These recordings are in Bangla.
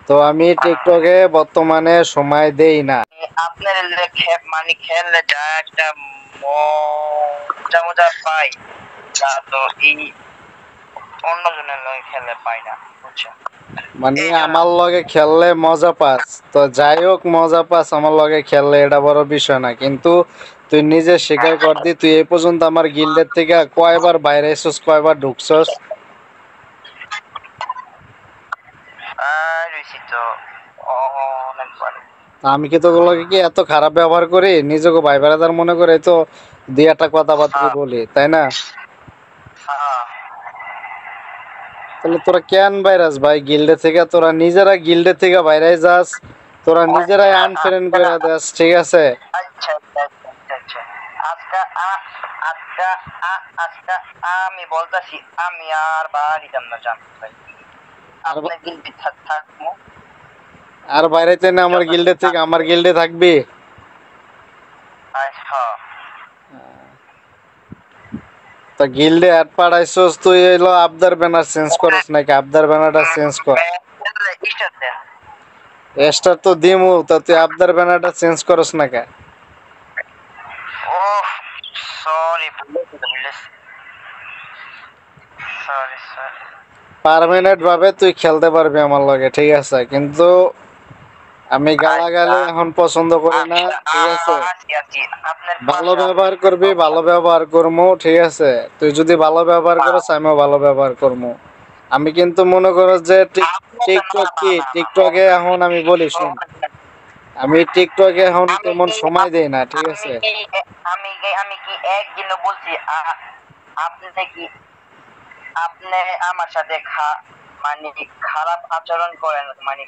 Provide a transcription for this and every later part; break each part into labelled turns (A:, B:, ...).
A: তো আমি টিকটকে বর্তমানে সময় দেই না।
B: আপনার মানে খেললে যা একটা মজা মজা পাই, তা তো এই অন্যজনের লগে খেললে পাই না, বুঝছেন?
A: মানে
B: এই জন্য
A: আমার লগে খেললে মজা পাস, তো যাই হোক মজা পাস আমার লগে খেললে, এটা বড় বিষয় না। কিন্তু তুই নিজে স্বীকার কর দি, তুই এই পর্যন্ত আমার গিল্ডের থেকে কয়বার বাইরে এসেছিস, কয়বার ঢুকছস?
B: রয়েছি তো অনেকবার।
A: আমি কি তোগুলোকে কি এত খারাপ ব্যবহার করি? নিজেকে ভাই বেড়াদার মনে করে তো দুই একটা কথাবার্তা
B: হ্যাঁ,
A: বলি, তাই না?
B: হ্যাঁ।
A: তাহলে তোরা কেন ভাইরাস ভাই গিল্ডে থেকে? তোরা নিজেরা গিল্ডে থেকে বাইরে যাস, তোরা নিজেরাই আনফ্রেন্ড করে দেস, ঠিক আছে?
B: আচ্ছা, আচ্ছা, আচ্ছা, আচ্ছা। আজকা আজকা আজকা আমি বলতেছি, আমি আর বাড়িতাম না, জান ভাই।
A: আর
B: আপনার গিল্ডে থাকবো।
A: আর বাইরেতে না আমার গিল্ডে থেকে, আমার গিল্ডে থাকবি?
B: হ্যাঁ।
A: তা গিল্ডে অ্যাড পাঠাইছস তুই, এলো আবদার ব্যানার চেঞ্জ করস নাকি? আবদার ব্যানারটা চেঞ্জ কর।
B: স্টার দেন।
A: এক্সট্রা তো দিমু, তা তুই আবদার ব্যানারটা চেঞ্জ করস না কে?
B: ও সরি, ভুলেছি। Sorry, sorry.
A: পার্মানেন্ট ভাবে তুই খেলতে পারবি আমার লগে, ঠিক আছে? কিন্তু আমি গালাগালি এখন পছন্দ করি না, ঠিক আছে?
B: আপনার
A: ভালো
B: পাশে
A: ব্যবহার করবি, ভালো ব্যবহার করবো, ঠিক আছে? তুই যদি ভালো ব্যবহার করস আমিও ভালো ব্যবহার করবো। আমি কিন্তু মনে করো যে টিকটক কি, টিকটকে এখন আমি বলি শুন, আমি টিকটকে এখন তেমন সময় দেই না, ঠিক আছে?
B: আমি আমি কি একদিনও বলছি আপনি কি আপনি আমার সাথে মানে খারাপ আচরণ করেন, মানে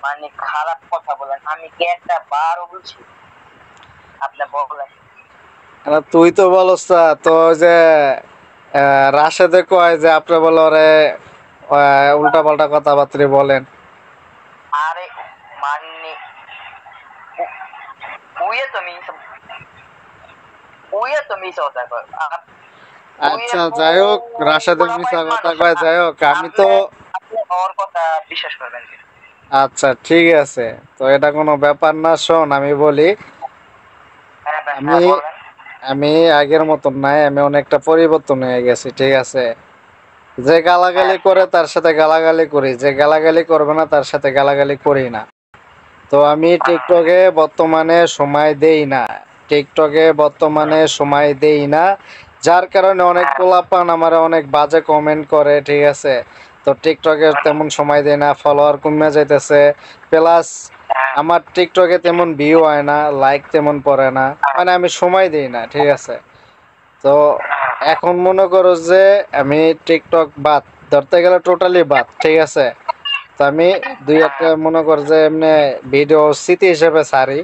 B: মানে খারাপ কথা বলেন? আমি কি একটা বারও বলছি? আপনি বলেন।
A: তুই তো বলস না তো, ওই যে রাশেদে কয় যে আপনি বলে ওরে উল্টা পাল্টা কথাবার্তা বলেন।
B: আরে মানে উইয়ে তো মিস উইয়ে তো মিস হতা কর।
A: আচ্ছা যাই হোক, রাশেদের মিশা কথা কয়, যাই হোক আমি তো।
B: আপনি ওর কথা বিশ্বাস করবেন কি?
A: আচ্ছা ঠিক আছে, তো এটা কোনো ব্যাপার না। শোন আমি বলি,
B: হ্যাঁ ভাই,
A: আমি
B: হ্যাঁ বলেন।
A: আমি আগের মতন নাই, আমি অনেকটা পরিবর্তন হয়ে গেছি, ঠিক আছে? যে গালাগালি
B: হ্যাঁ,
A: করে তার সাথে গালাগালি করি, যে গালাগালি করবে না তার সাথে গালাগালি করি না। তো আমি টিকটকে বর্তমানে সময় দেই না, টিকটকে বর্তমানে সময় দেই না। যার কারণে অনেক পোলাপান আমার অনেক বাজে কমেন্ট করে, ঠিক আছে? তো টিকটকে তেমন সময় দেয় না, ফলোয়ার কমে যাইতেছে। প্লাস আমার টিকটকে তেমন ভিউ হয় না, লাইক তেমন পড়ে না, মানে আমি সময় দেই না, ঠিক আছে? তো এখন মনে করো যে আমি টিকটক বাদ, ধরতে গেলে টোটালি বাদ, ঠিক আছে? তো আমি দুই একটা মনে কর যে এমনি ভিডিও স্মৃতি হিসেবে ছাড়ি।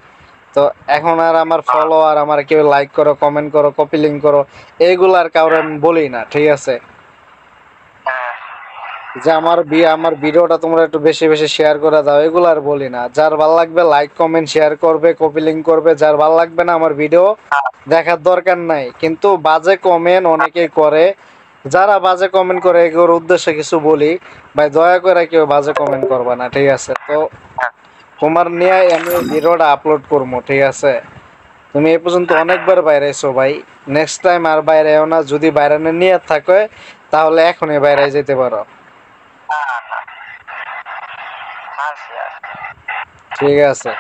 A: তো এখন আর আমার ফলোয়ার, আমার কেউ লাইক করো, কমেন্ট করো, কপি লিঙ্ক করো, এইগুলার কাউরে আমি বলি না, ঠিক আছে? যে আমার ভিডিওটা তোমরা একটু বেশি বেশি শেয়ার করে দাও, এগুলো আর বলি না। যার ভাল লাগবে লাইক কমেন্ট শেয়ার করবে, কপি লিঙ্ক করবে, যার ভাল লাগবে না আমার ভিডিও দেখার দরকার নাই। কিন্তু বাজে কমেন্ট অনেকেই করে, যারা বাজে কমেন্ট করে এগুলোর উদ্দেশ্যে কিছু বলি, ভাই দয়া করে কেউ বাজে কমেন্ট করবে না, ঠিক আছে? তো তোমার নিয়ে আমি ভিডিওটা আপলোড করবো, ঠিক আছে? তুমি এ পর্যন্ত অনেকবার বাইরে এসো ভাই, নেক্সট টাইম আর বাইরে এও না। যদি বাইরে নিয়ে থাকে তাহলে এখনই বাইরে যেতে পারো।
B: না, না, আচ্ছা।
A: ঠিক আছে।